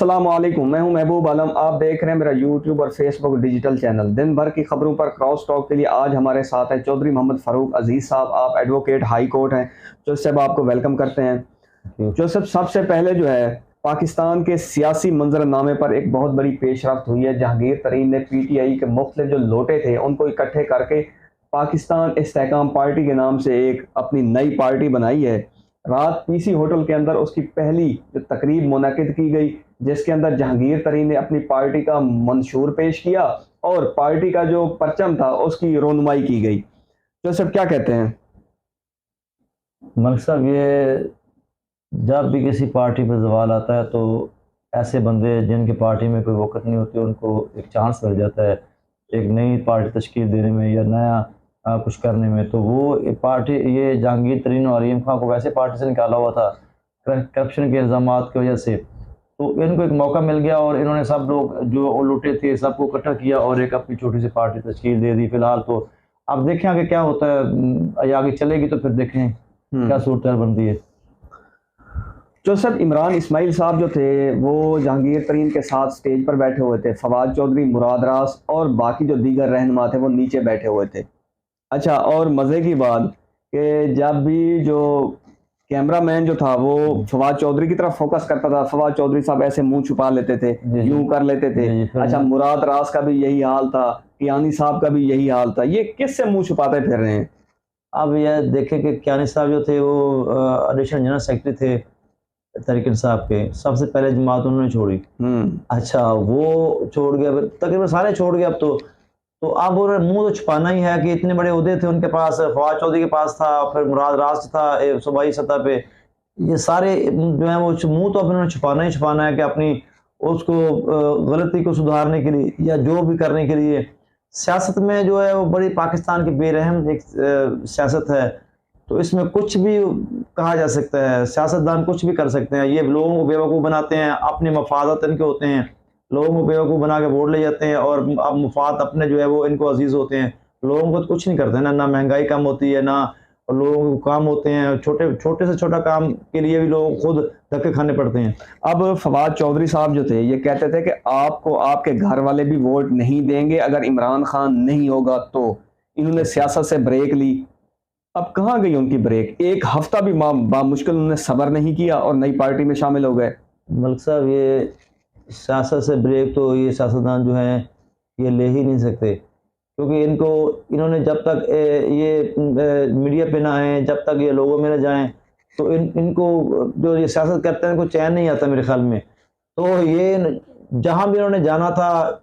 अस्सलाम वालेकुम, मैं हूं महबूब आलम। आप देख रहे हैं मेरा यूट्यूब और फेसबुक डिजिटल चैनल। दिन भर की खबरों पर क्रॉस टॉक के लिए आज हमारे साथ है चौधरी मोहम्मद फ़ारूक अजीज़ साहब। आप एडवोकेट हाई कोर्ट हैं। जो साहब आपको वेलकम करते हैं। जो सब सबसे पहले जो है पाकिस्तान के सियासी मंजरनामे पर एक बहुत बड़ी पेशरफ्त हुई है। जहांगीर तरीन ने PTI के मुख्तलिफ जो लोटे थे उनको इकट्ठे करके पाकिस्तान इस्तेहकाम पार्टी के नाम से एक अपनी नई पार्टी बनाई है। रात PC होटल के अंदर उसकी पहली जो तकरीब मुनक़िद की गई, जिसके अंदर जहांगीर तरीन ने अपनी पार्टी का मंशूर पेश किया और पार्टी का जो परचम था उसकी रोनुमाई की गई। तो सब क्या कहते हैं? मलिक साहब, ये जब भी किसी पार्टी पर जवाल आता है तो ऐसे बंदे जिनकी पार्टी में कोई वक़्त नहीं होती उनको एक चांस मिल जाता है एक नई पार्टी तश्कील देने में या नया कुछ करने में। तो वो पार्टी, ये जहांगीर तरीन और अलीम खां को वैसे पार्टी से निकाला हुआ था करप्शन के इल्ज़ामात की वजह से, तो इनको एक मौका मिल गया और इन्होंने सब लोग जो लुटे थे सबको इकट्ठा किया और एक अपनी छोटी सी पार्टी तश्कील दे दी फ़िलहाल। तो अब देखें आगे क्या होता है, या आगे चलेगी तो फिर देखें क्या सूरत बनती है। जो सब इमरान इस्माइल साहब जो थे वो जहांगीर तरीन के साथ स्टेज पर बैठे हुए थे। फवाद चौधरी, मुराद रास और बाकी जो दीगर रहनुमा थे वो नीचे बैठे हुए थे। अच्छा, और मज़े की बात कि जब भी जो कैमरामैन जो था वो फवाद चौधरी की तरफ फोकस करता था, फवाद चौधरी साहब ऐसे मुंह छुपा लेते थे, यूं कर लेते थे। अच्छा, मुराद रास का भी यही हाल था, कियानी साहब का भी यही हाल था। ये किससे मुंह छुपाते फिर रहे हैं? अब यह देखें कि कियानी साहब जो थे वो एडिशनल जनरल सेक्रेटरी थे तहरीक इंसाफ के। सबसे पहले जमात उन्होंने छोड़ी। अच्छा, वो छोड़ गया, तकरीबन सारे छोड़ गए अब तो अब उन्होंने मुंह तो छुपाना ही है कि इतने बड़े ओहदे थे उनके पास। फवाद चौधरी के पास था, फिर मुराद रास था सूबाई सतह पे। ये सारे जो है वो मुंह तो अब उन्होंने छुपाना ही छुपाना है कि अपनी उसको गलती को सुधारने के लिए या जो भी करने के लिए। सियासत में जो है वो बड़ी पाकिस्तान की बेरहम एक सियासत है, तो इसमें कुछ भी कहा जा सकता है। सियासतदान कुछ भी कर सकते हैं। ये लोगों को बेवकूफ़ बनाते हैं, अपने मफादत इनके होते हैं, लोगों को बेवकूफ़ बना के वोट ले जाते हैं और अब मफाद अपने जो है वो इनको अजीज़ होते हैं। लोगों को तो कुछ नहीं करते ना महंगाई कम होती है, ना लोगों को काम होते हैं। छोटे से छोटा काम के लिए भी लोगों को खुद धक्के खाने पड़ते हैं। अब फवाद चौधरी साहब जो थे ये कहते थे कि आपको आपके घर वाले भी वोट नहीं देंगे अगर इमरान खान नहीं होगा। तो इन्होंने सियासत से ब्रेक ली। अब कहाँ गई उनकी ब्रेक? एक हफ्ता भी बामुश्किल उन्होंने सब्र नहीं किया और नई पार्टी में शामिल हो गए। मलिक साहब, ये सियासत से ब्रेक तो ये सियासतदान जो हैं ये ले ही नहीं सकते, क्योंकि इन्होंने जब तक ये मीडिया पे ना आए, जब तक ये लोगों में ना जाएं, तो इनको जो ये सियासत करते हैं इनको चैन नहीं आता मेरे ख्याल में। तो ये जहाँ भी इन्होंने जाना था,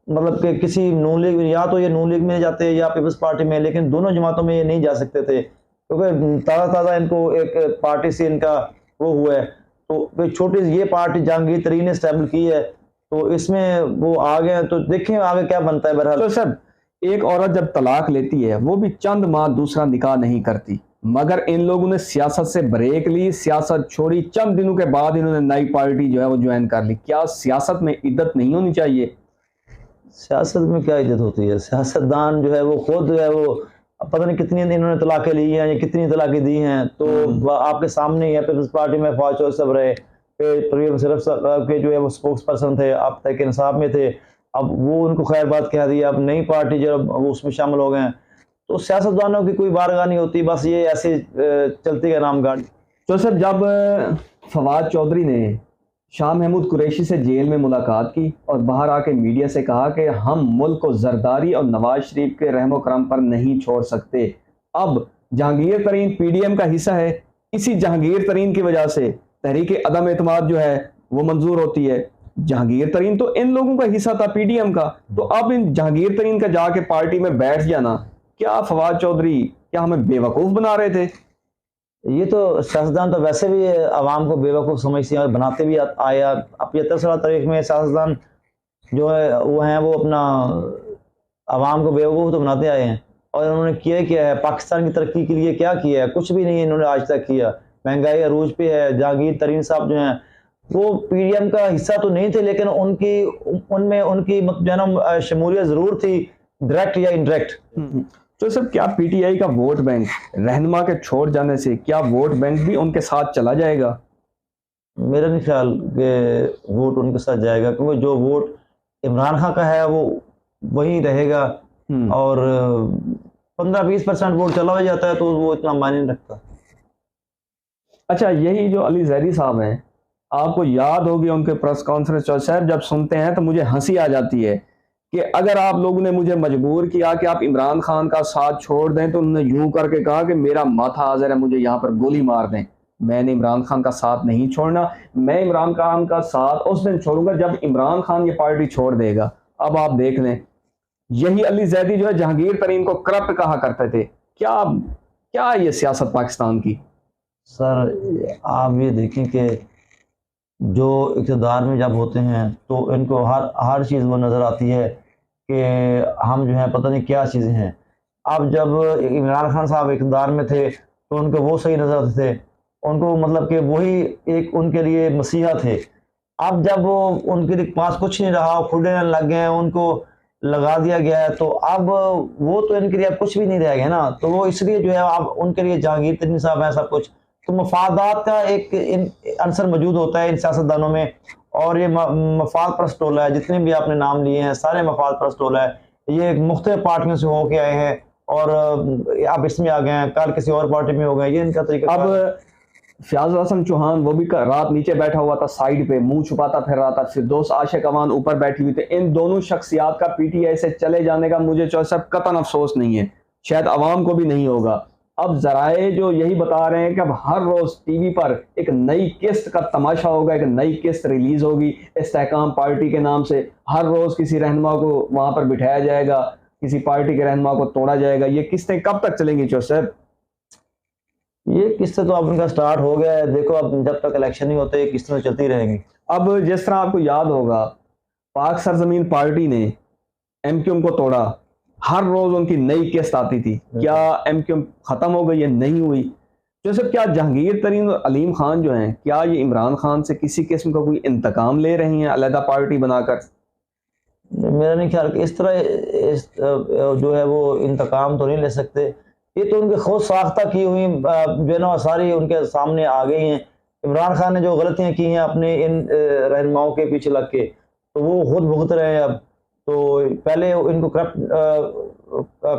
मतलब कि किसी नून लीग, या तो ये नून लीग में जाते या पीपल्स पार्टी में, लेकिन दोनों जमातों में ये नहीं जा सकते थे क्योंकि ताज़ा इनको एक पार्टी से इनका वो हुआ है। तो छोटी सी ये पार्टी जहांगीर तरीन ने स्टैब्लिश की है, तो इसमें वो आ गए। तो देखें आगे क्या बनता है। बहरहाल तो सर, एक औरत जब तलाक लेती है वो भी चंद माह दूसरा निकाह नहीं करती, मगर इन लोगों ने सियासत से ब्रेक ली, सियासत छोड़ी। चंद दिनों के बाद इन्होंने नई पार्टी जो है वो ज्वाइन कर ली। क्या सियासत में इज्जत नहीं होनी चाहिए? सियासत में क्या इज्जत होती है? सियासतदान जो है वो खुद जो है वो पता नहीं कितनी इन्होंने तलाक़ें ली हैं या कितनी तलाक़ें दी हैं। तो आपके सामने ही है। पीपल्स पार्टी में फवाद चौधरी साहब रहे, फिर परवेज़ मुशर्रफ साहब के जो है वो स्पोक्स पर्सन थे, आप तहरीक इंसाफ में थे, अब वो उनको खैर बात कह दी। अब नई पार्टी जब वो उसमें शामिल हो गए हैं, तो सियासतदानों की कोई बारगाह नहीं होती, बस ये ऐसे चलती है नाम गाड़ी। तो सर, जब फवाद चौधरी ने शाह महमूद कुरैशी से जेल में मुलाकात की और बाहर आके मीडिया से कहा कि हम मुल्क को जरदारी और नवाज शरीफ के रहमो करम पर नहीं छोड़ सकते। अब जहांगीर तरीन PDM का हिस्सा है, इसी जहांगीर तरीन की वजह से तहरीक अदम एतमाद जो है वो मंजूर होती है। जहांगीर तरीन तो इन लोगों का हिस्सा था PDM का। तो अब इन जहांगीर तरीन का जाके पार्टी में बैठ जाना, क्या फवाद चौधरी क्या हमें बेवकूफ़ बना रहे थे? ये तो सियासतदान तो वैसे भी आवाम को बेवकूफ़ समझते हैं और बनाते भी आया। अब 75 तारीख में सियासतदान जो है वो हैं वो अपना आवाम को बेवकूफ़ तो बनाते आए हैं। और उन्होंने किया है पाकिस्तान की तरक्की के लिए? क्या किया है? कुछ भी नहीं इन्होंने आज तक किया। महंगाई अरूज पे है। जहांगीर तरीन साहब जो हैं वो PDM का हिस्सा तो नहीं थे, लेकिन उनमें उनकी जो है ना शमूलियत ज़रूर थी, डायरेक्ट या इनडायरेक्ट। तो सर, क्या PTI का वोट बैंक रहनुमा के छोड़ जाने से क्या वोट बैंक भी उनके साथ चला जाएगा? मेरा नहीं ख्याल कि वोट उनके साथ जाएगा, क्योंकि जो वोट इमरान खान का है वो वही रहेगा। और 15-20% वोट चला भी जाता है तो वो इतना मायने नहीं रखता। अच्छा, यही जो अली जैदी साहब हैं, आपको याद होगी उनके प्रेस कॉन्फ्रेंस साहब जब सुनते हैं तो मुझे हंसी आ जाती है कि अगर आप लोगों ने मुझे मजबूर किया कि आप इमरान खान का साथ छोड़ दें, तो उन्होंने यूं करके कहा कि मेरा माथा हाजिर है, मुझे यहाँ पर गोली मार दें, मैंने इमरान खान का साथ नहीं छोड़ना, मैं इमरान खान का साथ उस दिन छोड़ूंगा जब इमरान खान ये पार्टी छोड़ देगा। अब आप देख लें, यही अली जैदी जो है जहांगीर तरीन को करप्ट कहा करते थे। क्या क्या ये सियासत पाकिस्तान की? सर आप ये देखें कि जो इक़्तिदार में जब होते हैं तो इनको हर चीज़ वो नज़र आती है कि हम जो है पता नहीं क्या चीज़ें हैं। अब जब इमरान खान साहब इक़्तिदार में थे तो उनको वो सही नज़र आते थे, उनको मतलब कि वही एक उनके लिए मसीहा थे। अब जब वो उनके लिए पास कुछ नहीं रहा, खुदे लग गए हैं, उनको लगा दिया गया है, तो अब वो तो इनके लिए अब कुछ भी नहीं रह गया ना। तो वो इसलिए जो है अब उनके लिए जहांगीर तरीन साहब है सब कुछ। तो मफादात का एक अंसर मौजूद होता है इन सियासतदानों में, और ये मफाद परस्त टोला है, जितने भी आपने नाम लिए हैं सारे मफाद परस्त टोला है। ये मुख्तलिफ पार्टियों से होके आए हैं और अब इसमें आ गए हैं, कल किसी और पार्टी में हो गए, ये इनका तरीका। अब फयाज हसन चौहान वो भी रात नीचे बैठा हुआ था, साइड पे मुंह छुपाता फिर रहा था, फिर दोस्त आशिक अमान ऊपर बैठी हुई थे। इन दोनों शख्सियात का पीटीआई से चले जाने का मुझे सब कतन अफसोस नहीं है, शायद अवाम को भी नहीं होगा। अब जराए जो यही बता रहे हैं कि अब हर रोज टीवी पर एक नई किस्त का तमाशा होगा, एक नई किस्त रिलीज होगी इस्तेहकाम पार्टी के नाम से। हर रोज किसी रहनुमा को वहां पर बिठाया जाएगा, किसी पार्टी के रहनुमा को तोड़ा जाएगा। ये किस्तें कब तक चलेंगी साहब? ये किस्से तो अब उनका स्टार्ट हो गया है, देखो अब जब तक इलेक्शन नहीं होते ये किस्तें चलती रहेंगी। अब जिस तरह आपको याद होगा, पाक सरजमीन पार्टी ने एमक्यूएम को तोड़ा, हर रोज उनकी नई किस्त आती थी। क्या एमक्यूएम खत्म हो गई है? नहीं हुई। जैसे क्या जहांगीर तरीन और अलीम खान जो हैं, क्या ये इमरान खान से किसी किस्म का कोई इंतकाम ले रही हैं अलहदा पार्टी बनाकर? मेरा नहीं ख्याल कि इस तरह जो है वो इंतकाम तो नहीं ले सकते। ये तो उनकी खुद साख्ता की हुई जो है ना सारी उनके सामने आ गई हैं। इमरान खान ने जो गलतियां की हैं अपने इन रहनुमाओं के पीछे लग के, तो वो खुद भुगत रहे हैं अब। तो पहले इनको करप्ट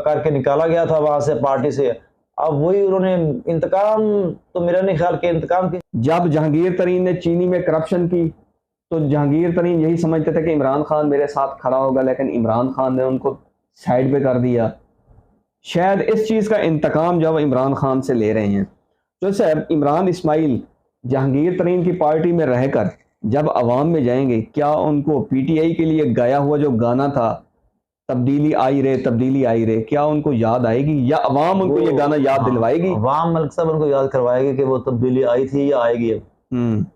करके निकाला गया था वहां से पार्टी से, अब वही उन्होंने इंतकाम, तो मेरा नहीं ख्याल कि इंतकाम की। जब जहांगीर तरीन ने चीनी में करप्शन की तो जहांगीर तरीन यही समझते थे कि इमरान खान मेरे साथ खड़ा होगा, लेकिन इमरान खान ने उनको साइड पे कर दिया। शायद इस चीज़ का इंतकाम जब इमरान खान से ले रहे हैं। जैसे इमरान इस्माइल जहांगीर तरीन की पार्टी में रहकर जब अवाम में जाएंगे, क्या उनको पीटीआई के लिए गाया हुआ जो गाना था तब्दीली आई रे तब्दीली आई रे, क्या उनको याद आएगी या अवाम उनको ये गाना याद दिलवाएगी? अवाम मलिक साहब उनको याद करवाएगी कि वो तब्दीली आई थी या आएगी अब।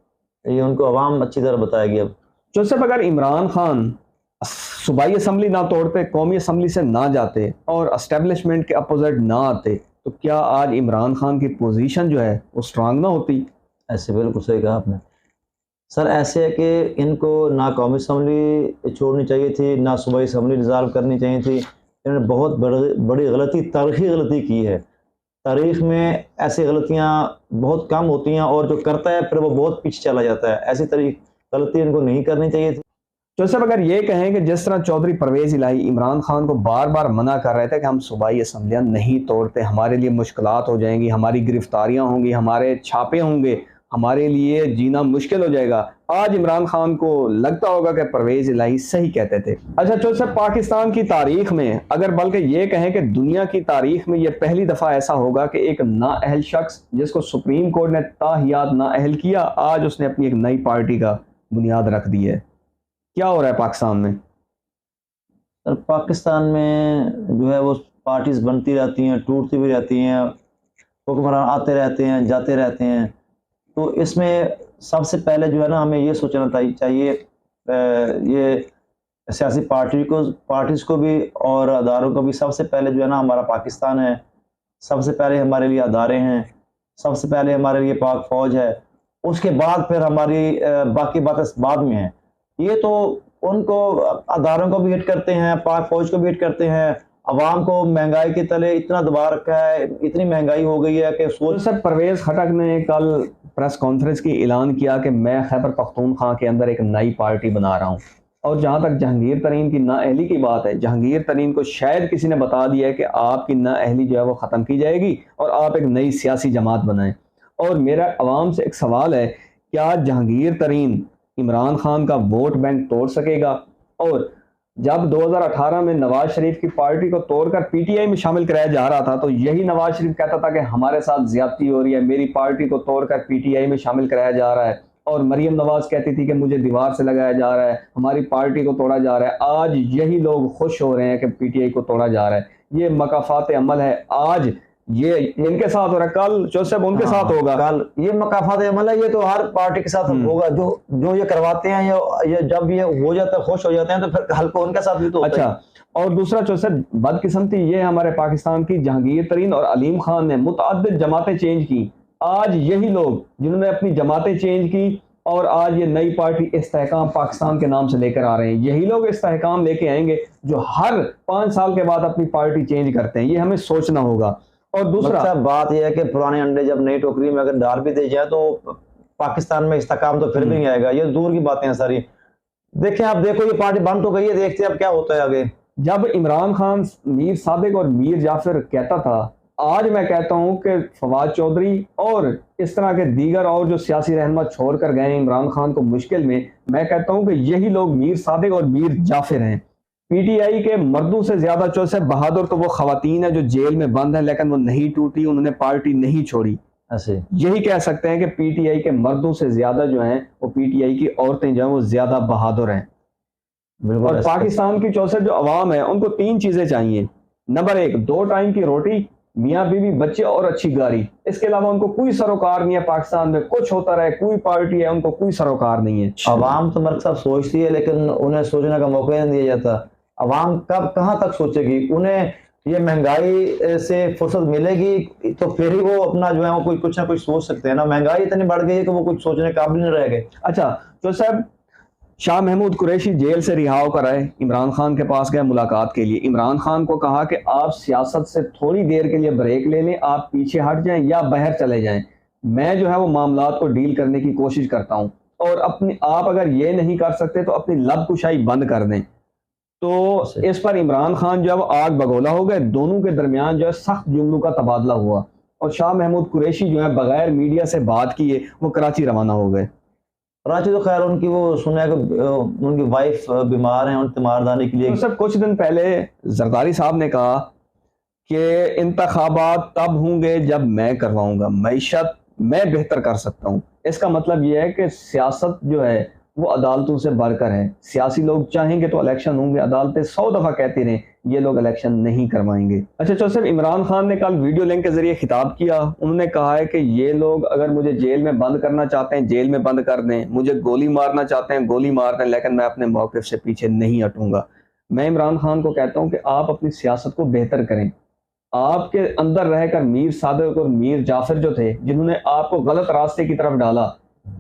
ये उनको अवाम अच्छी तरह बताएगी अब। जोसेफ, अगर इमरान खान सूबाई असम्बली ना तोड़ते, कौमी असम्बली से ना जाते और एस्टेब्लिशमेंट के अपोजिट ना आते, तो क्या आज इमरान खान की पोजीशन जो है वो स्ट्रांग ना होती? ऐसे बिल्कुल सही कहा आपने सर। ऐसे है कि इनको ना कौमी असम्बली छोड़नी चाहिए थी, ना सूबाई असम्बली डिज़ाल्व करनी चाहिए थी। इन्होंने बहुत बड़ी गलती, तारीखी गलती की है। तारीख में ऐसी गलतियाँ बहुत कम होती हैं और जो करता है फिर वो बहुत पीछे चला जाता है। ऐसी गलती इनको नहीं करनी चाहिए थी। जोसेफ, अगर ये कहें कि जिस तरह चौधरी परवेज इलाही इमरान खान को बार बार मना कर रहे थे कि हम सूबाई असम्बलियाँ नहीं तोड़ते, हमारे लिए मुश्किलात हो जाएंगी, हमारी गिरफ्तारियाँ होंगी, हमारे छापे होंगे, हमारे लिए जीना मुश्किल हो जाएगा, आज इमरान खान को लगता होगा कि परवेज इलाही सही कहते थे। अच्छा जोसेफ, पाकिस्तान की तारीख में, अगर बल्कि ये कहें कि दुनिया की तारीख में, ये पहली दफ़ा ऐसा होगा कि एक नाअहल शख्स जिसको सुप्रीम कोर्ट ने ताहियात नाअहल किया, आज उसने अपनी एक नई पार्टी का बुनियाद रख दी है। क्या हो रहा है पाकिस्तान में? सर पाकिस्तान में जो है वो पार्टीज बनती रहती हैं, टूटती भी रहती हैं, हुक्मरान आते रहते हैं, जाते रहते हैं। तो इसमें सबसे पहले जो है ना हमें ये सोचना चाहिए ये सियासी पार्टीज को भी और अदारों को भी, सबसे पहले जो है ना हमारा पाकिस्तान है, सबसे पहले हमारे लिए अदारे हैं, सबसे पहले हमारे लिए पाक फौज है, उसके बाद फिर हमारी बाकी बातें बाद में हैं। ये तो उनको अदारों को भी हिट करते हैं, पाक फौज को भी हिट करते हैं, अवाम को महंगाई के तले इतना दबा रखा है, इतनी महंगाई हो गई है कि तो सर परवेज खटक ने कल प्रेस कॉन्फ्रेंस की ऐलान किया कि मैं खैबर पख्तूनख्वा के अंदर एक नई पार्टी बना रहा हूँ। और जहाँ तक जहांगीर तरीन की नाअहली की बात है, जहांगीर तरीन को शायद किसी ने बता दिया है कि आपकी नाअहली जो है वो ख़त्म की जाएगी और आप एक नई सियासी जमात बनाएं। और मेरा अवाम से एक सवाल है, क्या जहांगीर तरीन इमरान खान का वोट बैंक तोड़ सकेगा? और जब 2018 में नवाज शरीफ की पार्टी को तोड़कर पीटीआई में शामिल कराया जा रहा था, तो यही नवाज शरीफ कहता था कि हमारे साथ ज्यादती हो रही है, मेरी पार्टी को तोड़कर पीटीआई में शामिल कराया जा रहा है। और मरियम नवाज कहती थी कि मुझे दीवार से लगाया जा रहा है, हमारी पार्टी को तोड़ा जा रहा है। आज यही लोग खुश हो रहे हैं कि पीटीआई को तोड़ा जा रहा है। ये मकाफात अमल है। आज ये इनके साथ हो रहा है, कल जोसेफ उनके साथ होगा। कल ये मकाफात अमल है, ये तो हर पार्टी के साथ होगा। जो ये करवाते हैं, ये जब ये हो जाता है, खुश हो जाते हैं, तो फिर कल को उनके साथ भी तो होता है। अच्छा, और दूसरा जोसेफ बदकिस्मती ये हमारे पाकिस्तान की जहांगीर तरीन और अलीम खान ने मुतअद्दिद जमातें चेंज की। आज यही लोग जिन्होंने अपनी जमातें चेंज की और आज ये नई पार्टी इस्तेहकाम पाकिस्तान के नाम से लेकर आ रहे हैं, यही लोग इस्तेहकाम लेके आएंगे जो हर 5 साल के बाद अपनी पार्टी चेंज करते हैं। ये हमें सोचना होगा। और दूसरा बात यह है कि पुराने अंडे जब नई टोकरी में अगर डाल भी दे जाए तो पाकिस्तान में इस्तेहकाम तो फिर भी नहीं आएगा। ये दूर की बातें हैं सारी। देखें, आप देखो ये पार्टी बंद तो गई है, देखते हैं अब क्या होता है आगे। जब इमरान खान मीर सादिक और मीर जाफर कहता था, आज मैं कहता हूं कि फवाद चौधरी और इस तरह के दीगर और जो सियासी रहनुमा छोड़ कर गए इमरान खान को मुश्किल में, मैं कहता हूं कि यही लोग मीर सादिक और मीर जाफर हैं। पीटीआई के मर्दों से ज्यादा जोसेफ बहादुर तो वो खवातीन है जो जेल में बंद है, लेकिन वो नहीं टूटी, उन्होंने पार्टी नहीं छोड़ी। ऐसे यही कह सकते हैं कि पीटीआई के मर्दों से ज्यादा जो हैं वो पीटीआई की औरतें जो हैं वो ज्यादा बहादुर हैं। और पाकिस्तान की जोसेफ जो अवाम है उनको 3 चीजें चाहिए। नंबर 1, 2 टाइम की रोटी, मियाँ बीवी बच्चे और अच्छी गाड़ी। इसके अलावा उनको कोई सरोकार नहीं है। पाकिस्तान में कुछ होता रहे, कोई पार्टी है, उनको कोई सरोकार नहीं है। अवाम तो मर्द साहब सोचती है, लेकिन उन्हें सोचने का मौका नहीं दिया जाता। अवाम कब कहाँ तक सोचेगी? उन्हें ये महंगाई से फुर्सत मिलेगी तो फिर ही वो अपना जो है वो कोई कुछ ना कुछ सोच सकते हैं ना। महंगाई इतनी बढ़ गई है कि वो कुछ सोचने काबिल नहीं रह गए। अच्छा, तो साहब शाह महमूद कुरैशी जेल से रिहा होकर आए, इमरान खान के पास गए मुलाकात के लिए। इमरान खान को कहा कि आप सियासत से थोड़ी देर के लिए ब्रेक ले लें, आप पीछे हट जाएं या बाहर चले जाएं, मैं जो है वो मामलात को डील करने की कोशिश करता हूं। और अपनी आप अगर ये नहीं कर सकते तो अपनी लबकुशाई बंद कर दें। तो इस पर इमरान खान जो है वो आग बगोला हो गए। दोनों के दरमियान जो है सख्त जुमलों का तबादला हुआ और शाह महमूद कुरैशी जो है बगैर मीडिया से बात किए वो कराची रवाना हो गए। कराची तो खैर उनकी वो सुना है कि उनकी वाइफ बीमार हैं, उन तीमारदारी के लिए। तो सब कुछ दिन पहले जरदारी साहब ने कहा कि इंतखाबात तब होंगे जब मैं करवाऊंगा, मईशत मैं बेहतर कर सकता हूं। इसका मतलब यह है कि सियासत जो है वो अदालतों से बढ़कर है। सियासी लोग चाहेंगे तो इलेक्शन होंगे, अदालतें 100 दफ़ा कहती रहें, ये लोग इलेक्शन नहीं करवाएंगे। अच्छा, तो सिर्फ इमरान खान ने कल वीडियो लिंक के जरिए खिताब किया। उन्होंने कहा है कि ये लोग अगर मुझे जेल में बंद करना चाहते हैं जेल में बंद कर दें, मुझे गोली मारना चाहते हैं गोली मार दें, लेकिन मैं अपने मौक़िफ़ से पीछे नहीं हटूंगा। मैं इमरान खान को कहता हूँ कि आप अपनी सियासत को बेहतर करें। आपके अंदर रहकर मीर सादिक और मीर जाफर जो थे, जिन्होंने आपको गलत रास्ते की तरफ डाला,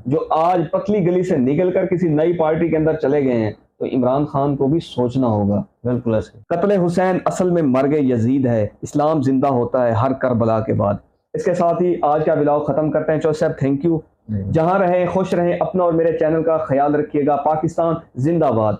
जो आज पतली गली से निकलकर किसी नई पार्टी के अंदर चले गए हैं, तो इमरान खान को भी सोचना होगा। बिल्कुल ऐसे। कत्ल हुसैन असल में मर्ग यजीद है, इस्लाम जिंदा होता है हर करबला के बाद। इसके साथ ही आज का व्लॉग खत्म करते हैं। चौधरी साहब थैंक यू। जहां रहें खुश रहें, अपना और मेरे चैनल का ख्याल रखिएगा। पाकिस्तान जिंदाबाद।